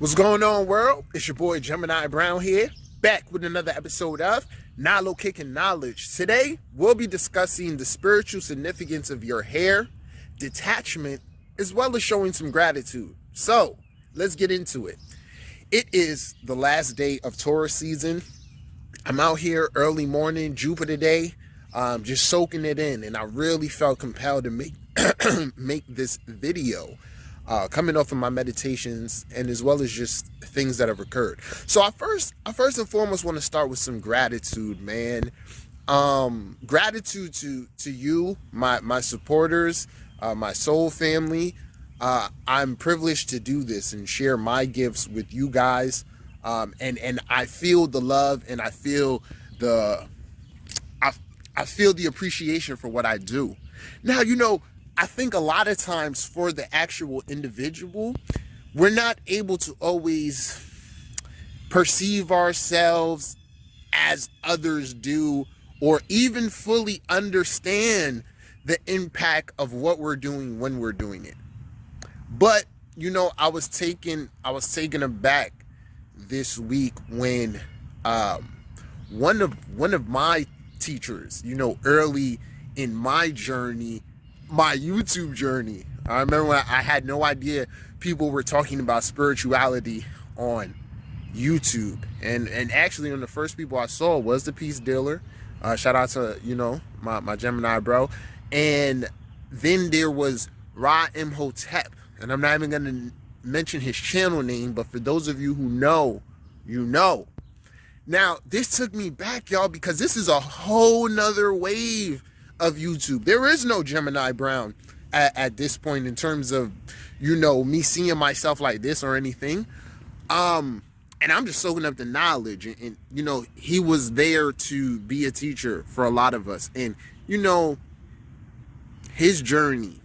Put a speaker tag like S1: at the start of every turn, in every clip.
S1: What's going on, world? It's your boy Gemini Brown here, back with another episode of Nalo Kicking Knowledge. Today, we'll be discussing the spiritual significance of your hair, detachment, as well as showing some gratitude. So, let's get into it. It is the last day of Taurus season. I'm out here early morning, Jupiter day, just soaking it in, and I really felt compelled to make make this video. Coming off of my meditations and as well as just things that have occurred. So I first and foremost want to start with some gratitude, man. Gratitude to you, my supporters, my soul family. I'm privileged to do this and share my gifts with you guys. And I feel the love and I feel the appreciation for what I do. Now, I think a lot of times for the actual individual, we're not able to always perceive ourselves as others do, or even fully understand the impact of what we're doing when we're doing it. But, I was taken aback this week when one of my teachers, early in my journey, my YouTube journey. I remember when I had no idea people were talking about spirituality on YouTube. And actually, one of the first people I saw was the Peace Dealer. Shout out to, my Gemini bro. And then there was Ra Imhotep. And I'm not even going to mention his channel name, but for those of you who know, you know. Now, this took me back, y'all, because this is a whole nother wave of YouTube. There is no Gemini Brown at this point in terms of, me seeing myself like this or anything. And I'm just soaking up the knowledge. And he was there to be a teacher for a lot of us. And, his journey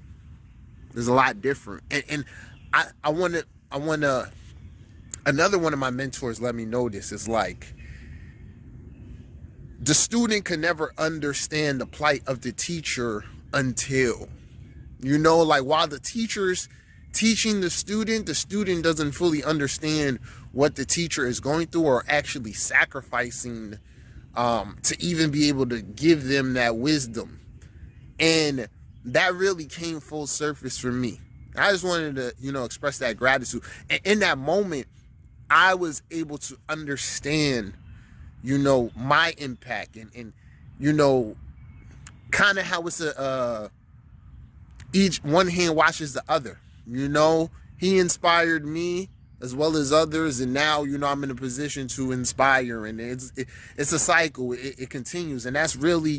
S1: is a lot different. And I want to, another one of my mentors let me know this. It's like, the student can never understand the plight of the teacher until, while the teacher's teaching the student doesn't fully understand what the teacher is going through or actually sacrificing to even be able to give them that wisdom. And that really came full surface for me. I just wanted to, express that gratitude. And in that moment, I was able to understand my impact and kind of how it's each one hand washes the other. He inspired me as well as others, and now I'm in a position to inspire, and it's a cycle. It continues, and that's really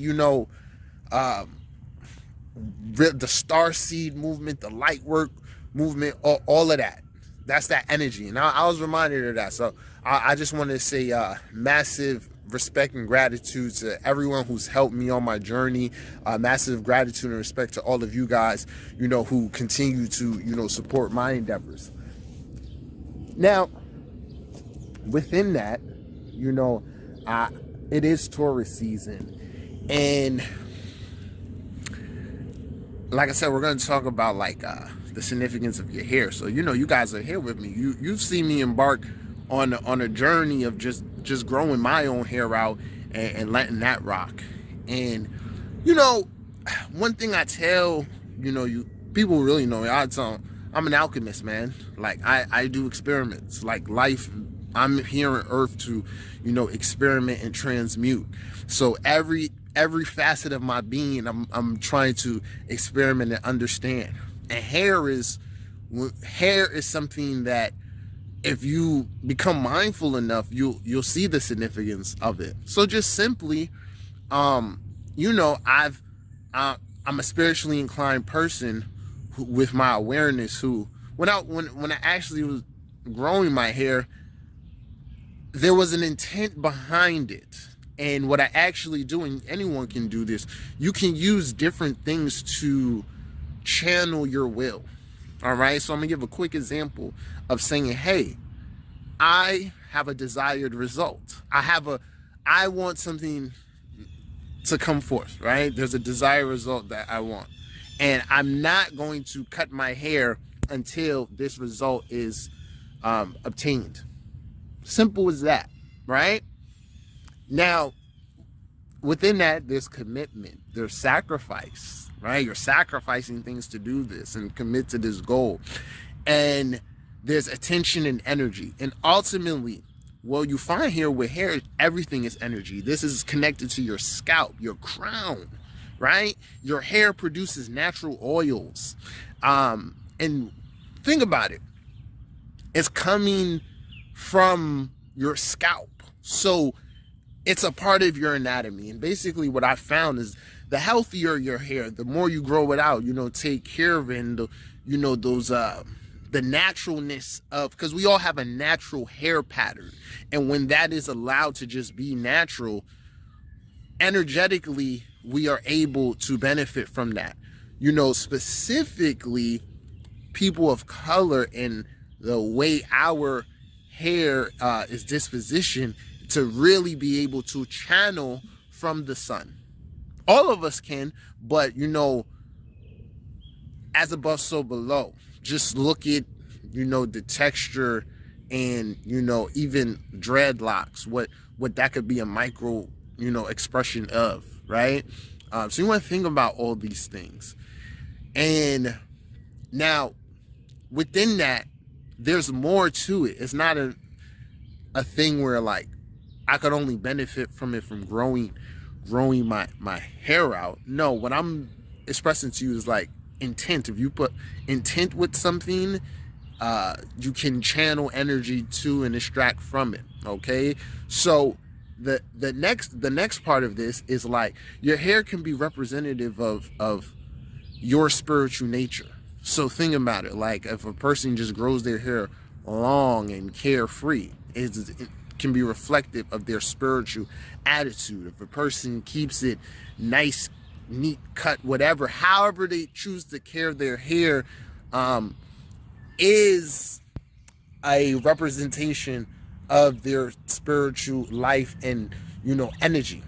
S1: the star seed movement, the light work movement, all of that. That's that energy. And I was reminded of that. So I just want to say massive respect and gratitude to everyone who's helped me on my journey. Massive gratitude and respect to all of you guys, who continue to, support my endeavors. Now, within that, it is Taurus season. And like I said, we're going to talk about the significance of your hair. So you guys are here with me. You've seen me embark on a journey of just growing my own hair out and letting that rock. And one thing I tell people really know me. I'm an alchemist, man. Like I do experiments. Like life, I'm here on Earth to experiment and transmute. So every facet of my being, I'm trying to experiment and understand. And hair is something that if you become mindful enough, you'll see the significance of it. So just simply, I'm a spiritually inclined person with my awareness who, when I actually was growing my hair, there was an intent behind it. And what I actually do, and anyone can do this, you can use different things to channel your will. All right. So I'm gonna give a quick example of saying, hey, I have a desired result. I want something to come forth, right? There's a desired result that I want. And I'm not going to cut my hair until this result is obtained. Simple as that, right? Now, within that, there's commitment, there's sacrifice, right? You're sacrificing things to do this and commit to this goal. And there's attention and energy. And ultimately, what you find here with hair, everything is energy. This is connected to your scalp, your crown, right? Your hair produces natural oils. And think about it. It's coming from your scalp. So it's a part of your anatomy. And basically what I found is the healthier your hair, the more you grow it out, take care of it, and the naturalness of, because we all have a natural hair pattern. And when that is allowed to just be natural, energetically, we are able to benefit from that. Specifically people of color and the way our hair is dispositioned to really be able to channel from the sun. All of us can, but as above, so below. Just look at, the texture and, even dreadlocks, what that could be a micro, expression of, right? So you want to think about all these things. And now within that, there's more to it. It's not a thing where like I could only benefit from it from growing my hair out. No, what I'm expressing to you is like intent. If you put intent with something, you can channel energy to and extract from it. Okay, so the next part of this is like your hair can be representative of your spiritual nature. So think about it, like if a person just grows their hair long and carefree, it can be reflective of their spiritual attitude. If a person keeps it nice, neat cut, whatever, however they choose to care their hair, is a representation of their spiritual life and energy.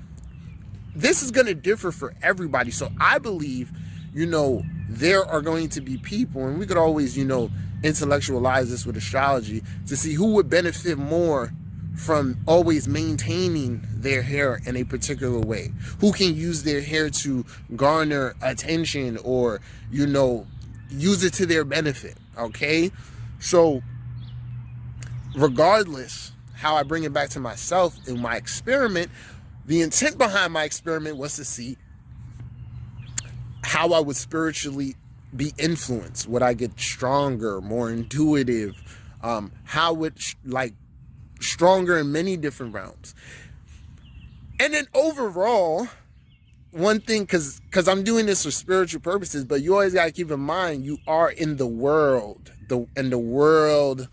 S1: This is going to differ for everybody. So I believe there are going to be people, and we could always intellectualize this with astrology to see who would benefit more from always maintaining their hair in a particular way, who can use their hair to garner attention or use it to their benefit. Okay, so regardless how I bring it back to myself in my experiment, the intent behind my experiment was to see how I would spiritually be influenced. Would I get stronger, more intuitive? How would stronger in many different realms? And then overall, one thing, because I'm doing this for spiritual purposes, but you always got to keep in mind you are in the world. In the world,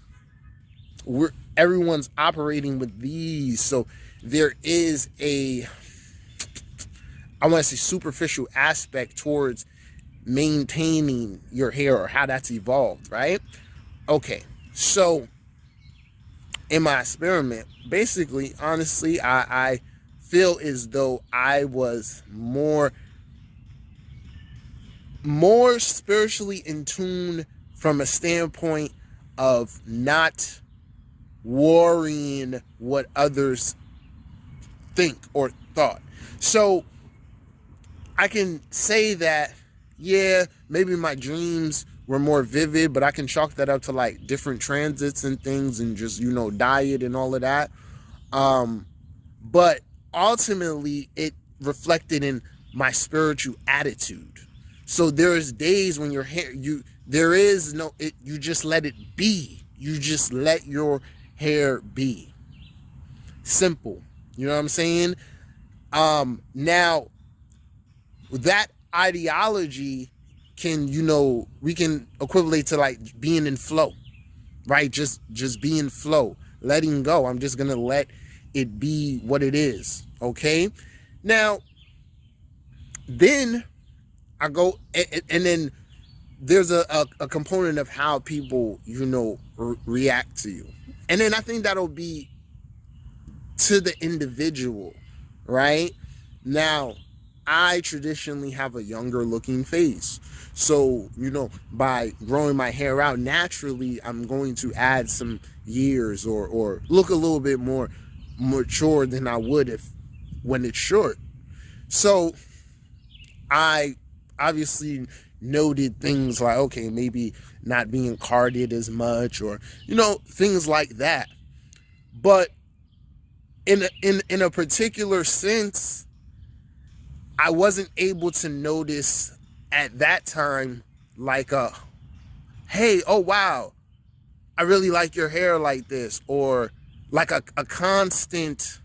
S1: everyone's operating with these. So there is a, I want to say, superficial aspect towards maintaining your hair or how that's evolved, right? Okay, so in my experiment, basically, honestly, I feel as though I was more spiritually in tune from a standpoint of not worrying what others think or thought. So I can say that, yeah, maybe my dreams were more vivid, but I can chalk that up to like different transits and things and just, diet and all of that. But ultimately it reflected in my spiritual attitude. So there's days when your hair, you just let it be. You just let your hair be. Simple. You know what I'm saying? Now that ideology can, we can equivalent to like being in flow, right? Just be in flow, letting go. I'm just going to let it be what it is. Okay. Now, then I go, and then there's a component of how people, react to you. And then I think that'll be to the individual, right? Now, I traditionally have a younger looking face. So, by growing my hair out naturally, I'm going to add some years or look a little bit more mature than I would if when it's short. So I obviously noted things like, okay, maybe not being carded as much or, things like that. But in a particular sense, I wasn't able to notice at that time like hey, oh wow, I really like your hair like this, or like a constant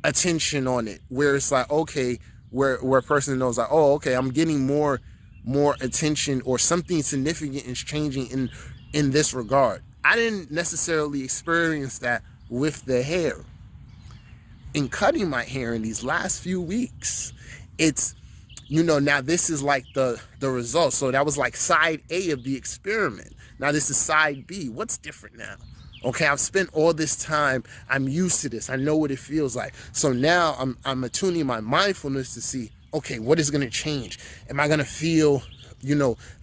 S1: attention on it where it's like, okay, where a person knows like, oh, okay, I'm getting more attention or something significant is changing in this regard. I didn't necessarily experience that with the hair. In cutting my hair in these last few weeks, it's, now this is like the result. So that was like side A of the experiment. Now this is side B. What's different now? Okay, I've spent all this time. I'm used to this. I know what it feels like. So now I'm attuning my mindfulness to see, okay, what is going to change? Am I going to feel,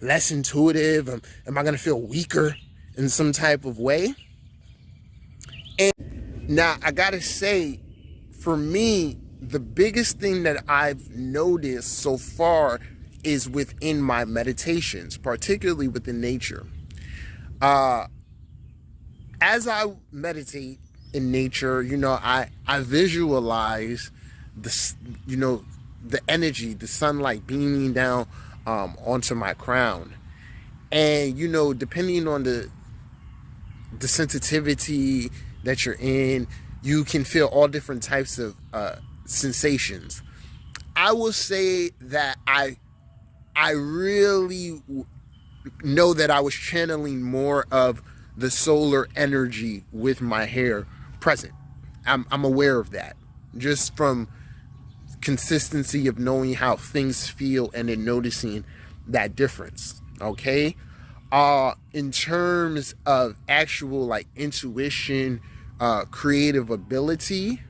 S1: less intuitive? Am I going to feel weaker in some type of way? And now I got to say, for me, the biggest thing that I've noticed so far is within my meditations, particularly within nature. As I meditate in nature, I visualize the energy, the sunlight beaming down onto my crown. And, depending on the sensitivity that you're in, you can feel all different types of sensations. I will say that I really know that I was channeling more of the solar energy with my hair present. I'm aware of that, just from consistency of knowing how things feel and then noticing that difference. Okay. In terms of actual like intuition, creative ability,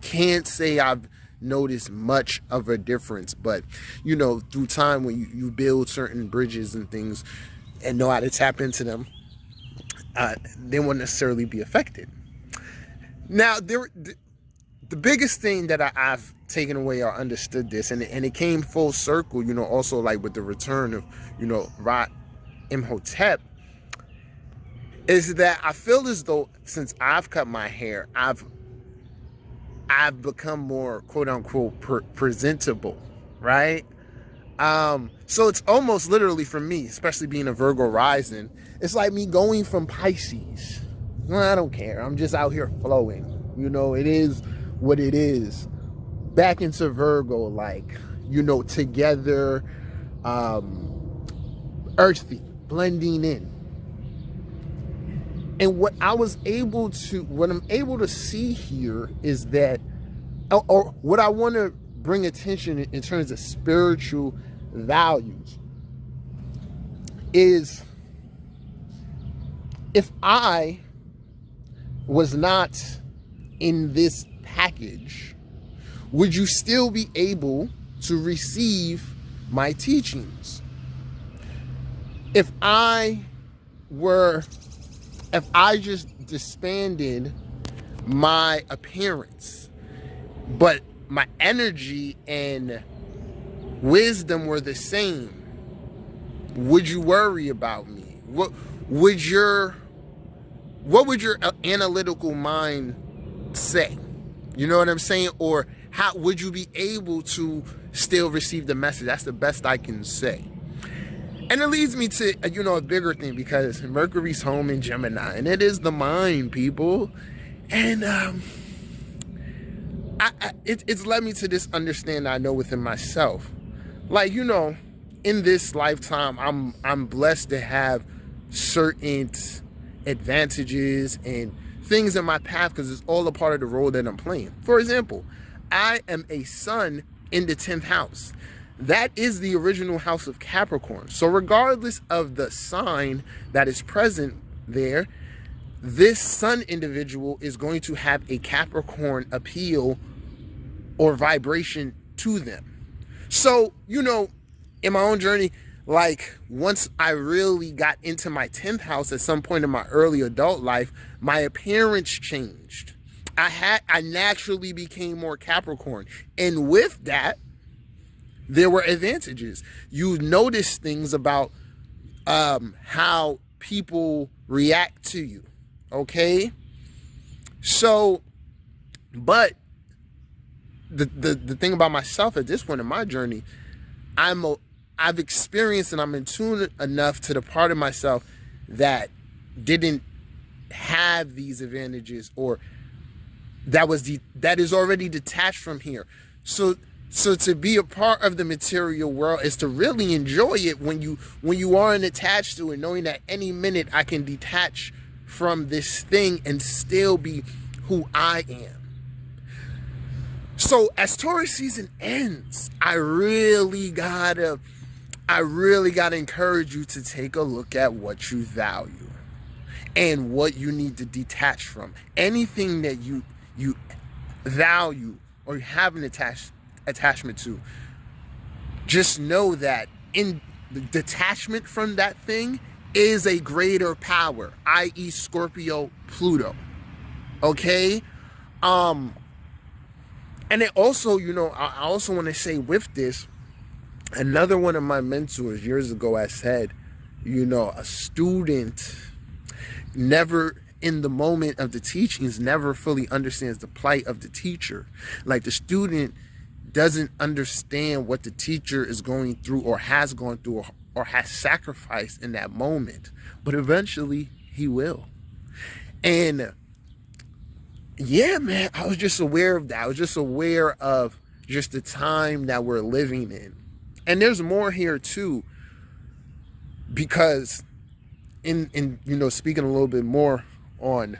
S1: can't say I've noticed much of a difference, but through time, when you build certain bridges and things and know how to tap into them, they won't necessarily be affected. Now, the biggest thing that I've taken away or understood this, and it came full circle, also like with the return of, Ra Imhotep, is that I feel as though since I've cut my hair, I've become more quote unquote presentable, right? So it's almost literally for me, especially being a Virgo rising, it's like me going from Pisces. Well, I don't care. I'm just out here flowing. It is what it is. Back into Virgo, like, together, earthy, blending in. And what I'm able to see here is that, or what I want to bring attention in terms of spiritual values, is if I was not in this package, would you still be able to receive my teachings? If I just disbanded my appearance, but my energy and wisdom were the same, would you worry about me? What would your analytical mind say? You know what I'm saying? Or how would you be able to still receive the message? That's the best I can say. And it leads me to, a bigger thing, because Mercury's home in Gemini, and it is the mind, people. And it's led me to this understanding I know within myself. Like, in this lifetime, I'm blessed to have certain advantages and things in my path, because it's all a part of the role that I'm playing. For example, I am a sun in the 10th house. That is the original house of Capricorn. So regardless of the sign that is present there, this sun individual is going to have a Capricorn appeal or vibration to them. So, in my own journey, like once I really got into my 10th house at some point in my early adult life, my appearance changed. I naturally became more Capricorn. And with that, there were advantages. You notice things about how people react to you. Okay? So, but the thing about myself at this point in my journey, I've experienced and I'm in tune enough to the part of myself that didn't have these advantages, or that is already detached from here. So to be a part of the material world is to really enjoy it when you aren't attached to it, knowing that any minute I can detach from this thing and still be who I am. So as Taurus season ends, I really gotta encourage you to take a look at what you value and what you need to detach from. Anything that you value or you have an attachment to, just know that in the detachment from that thing is a greater power, i.e. Scorpio, Pluto. Okay? And it also, I also want to say with this, another one of my mentors years ago has said, a student never, in the moment of the teachings, never fully understands the plight of the teacher. Like the student doesn't understand what the teacher is going through or has gone through or has sacrificed in that moment. But eventually he will. And yeah, man, I was just aware of that. I was just aware of just the time that we're living in. And there's more here too, because in speaking a little bit more on,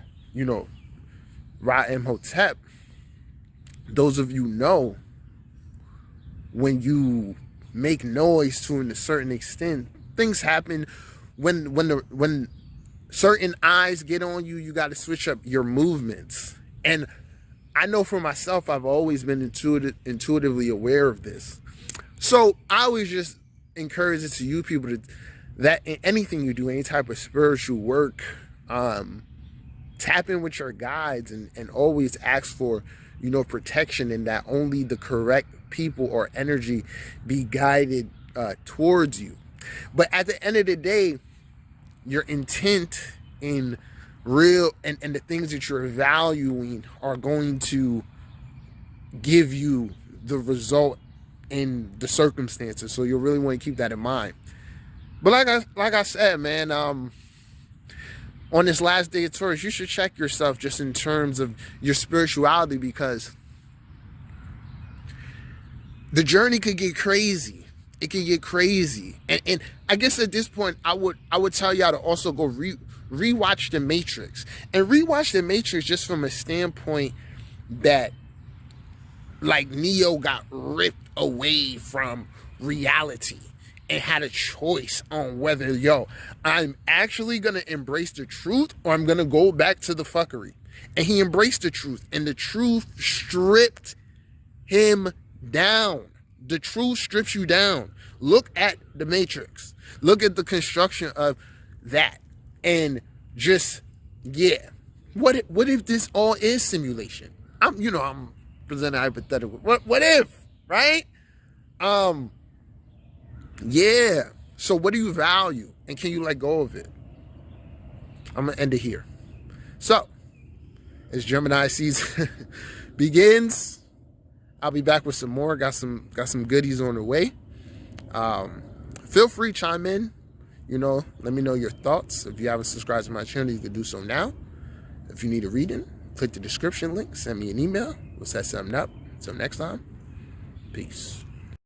S1: Ra Imhotep, those of you know, when you make noise to a certain extent, things happen. When certain eyes get on you, you got to switch up your movements. And I know for myself, I've always been intuitively aware of this. So I always just encourage it to you people that in anything you do, any type of spiritual work, tap in with your guides and always ask for, protection, and that only the correct people or energy be guided towards you. But at the end of the day, your intent in real and the things that you're valuing are going to give you the result in the circumstances. So you'll really want to keep that in mind. But like I said, man, on this last day of Taurus, you should check yourself just in terms of your spirituality, because the journey could get crazy. It can get crazy. And I guess at this point, I would tell y'all to also go rewatch The Matrix. And rewatch The Matrix just from a standpoint that, like, Neo got ripped away from reality and had a choice on whether, I'm actually going to embrace the truth or I'm going to go back to the fuckery. And he embraced the truth, and the truth stripped him down. The truth strips you down. Look at The Matrix. Look at the construction of that. And just, what if this all is simulation? I'm presenting hypothetical. What if, right? So what do you value, and can you let go of it? I'm gonna end it here. So as Gemini season begins, I'll be back with some more. Got some goodies on the way. Feel free to chime in. Let me know your thoughts. If you haven't subscribed to my channel, you can do so now. If you need a reading, click the description link, send me an email. We'll set something up. Until next time, peace.